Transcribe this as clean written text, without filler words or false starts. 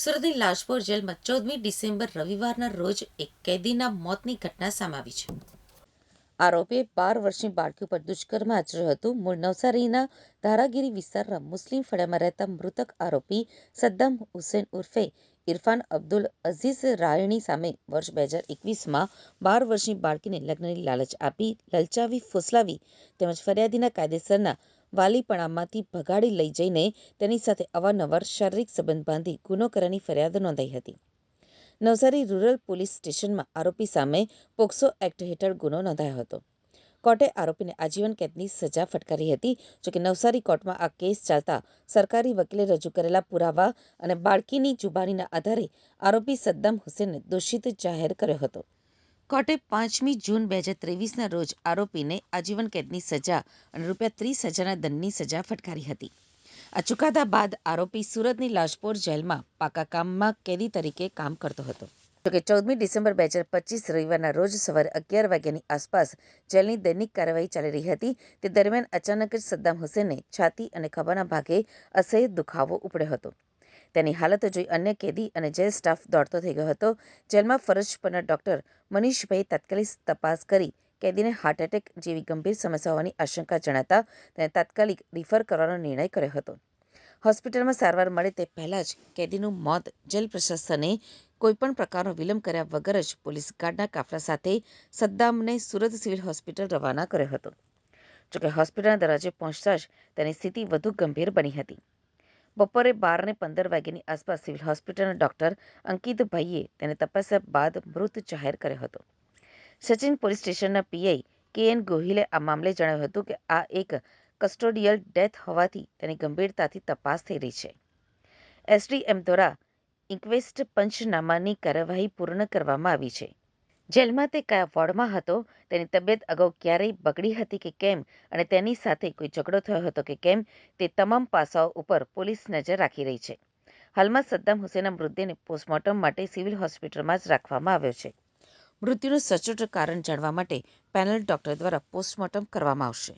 સુરતની લાજપોર જેલમાં 14મી ડિસેમ્બર રવિવારના રોજ એક કેદીના મોતની ઘટના સામે આવી છે. આરોપીએ 12 વર્ષની બાળકી ઉપર દુષ્કર્મ આચર્યું હતું. મૂળ નવસારીના ધારાગીરી વિસ્તારના મુસ્લિમ ફળિયામાં રહેતા મૃતક આરોપી સદ્દામ હુસેન ઉર્ફે ઇરફાન અબ્દુલ અઝીઝ રાયણી સામે વર્ષ 2021માં 12 વર્ષની બાળકીને લગ્નની લાલચ આપી, લલચાવી, ફોસલાવી તેમજ ફરિયાદીના કાયદેસરના વાલીપણામાંથી ભગાડી લઈ જઈને તેની સાથે અવારનવાર શારીરિક સંબંધ બાંધી ગુનો કરવાની ફરિયાદ નોંધાઈ હતી. નવસારી રૂરલ પોલીસ સ્ટેશનમાં આરોપી સામે પોક્સો એક્ટ હેઠળ ગુનો નોંધાયો હતો. કોર્ટે આરોપીને આજીવન કેદની સજા ફટકારી હતી. જોકે નવસારી કોર્ટમાં આ કેસ ચાલતા સરકારી વકીલે રજૂ કરેલા પુરાવા અને બાળકીની જુબાનીના આધારે આરોપી સદ્દામ હુસેનને દોષિત જાહેર કર્યો હતો. કોર્ટે 5મી જૂન 2023ના રોજ આરોપીને આજીવન કેદની સજા અને ₹30,000ના દંડની સજા ફટકારી હતી. આ ચુકાદા બાદ આરોપી સુરતની લાજપોર જેલમાં પાકા કામમાં કેદી તરીકે કામ કરતો હતો. જોકે 14મી ડિસેમ્બર 2025 રવિવારના રોજ સવારે 11 વાગ્યાની આસપાસ જેલની દૈનિક કાર્યવાહી ચાલી રહી હતી. તે દરમિયાન અચાનક જ સદ્દામ હુસેનને છાતી અને ખભાના ભાગે અસહ્ય દુખાવો ઉપડ્યો હતો. તેની હાલત જોઈ અન્ય કેદી અને જેલ સ્ટાફ દોડતો થઈ ગયો હતો. જેલમાં ફરજ પરના ડોક્ટર મનીષભાઈએ તાત્કાલિક તપાસ કરી કેદીને હાર્ટ એટેક જેવી ગંભીર સમસ્યા હોવાની આશંકા જણાતા તેને તાત્કાલિક રિફર કરવાનો નિર્ણય કર્યો હતો. હોસ્પિટલમાં સારવાર મળે તે પહેલાં જ કેદીનું મોત જેલ પ્રશાસને કોઈપણ પ્રકારનો વિલંબ કર્યા વગર જ પોલીસ ગાર્ડના કાફલા સાથે સદ્દામને સુરત સિવિલ હોસ્પિટલ રવાના કર્યો હતો. જોકે હોસ્પિટલના દરવાજે પહોંચતા જ તેની સ્થિતિ વધુ ગંભીર બની હતી. બપોરે 12:15 વાગ્યાની આસપાસ સિવિલ હોસ્પિટલના ડોક્ટર અંકિતભાઈએ તેને તપાસ્યા બાદ મૃત જાહેર કર્યો હતો. સચિન પોલીસ સ્ટેશનના પીઆઈ કે.એન. ગોહિલે આ મામલે જણાવ્યું હતું કે આ એક કસ્ટોડિયલ ડેથ હોવાથી તેની ગંભીરતાથી તપાસ થઈ રહી છે. એસડીએમ દ્વારા ઇન્ક્વેસ્ટ પંચનામાની કાર્યવાહી પૂર્ણ કરવામાં આવી છે. જેલમાં તે કયા વોર્ડમાં હતો, તેની તબિયત અગાઉ ક્યારેય બગડી હતી કે કેમ અને તેની સાથે કોઈ ઝઘડો થયો હતો કે કેમ તે તમામ પાસાઓ ઉપર પોલીસ નજર રાખી રહી છે. હાલમાં સદ્દામ હુસેનના મૃતદેહને પોસ્ટમોર્ટમ માટે સિવિલ હોસ્પિટલમાં જ રાખવામાં આવ્યો છે. મૃત્યુનું સચોટ કારણ જાણવા માટે પેનલ ડોક્ટર દ્વારા પોસ્ટમોર્ટમ કરવામાં આવશે.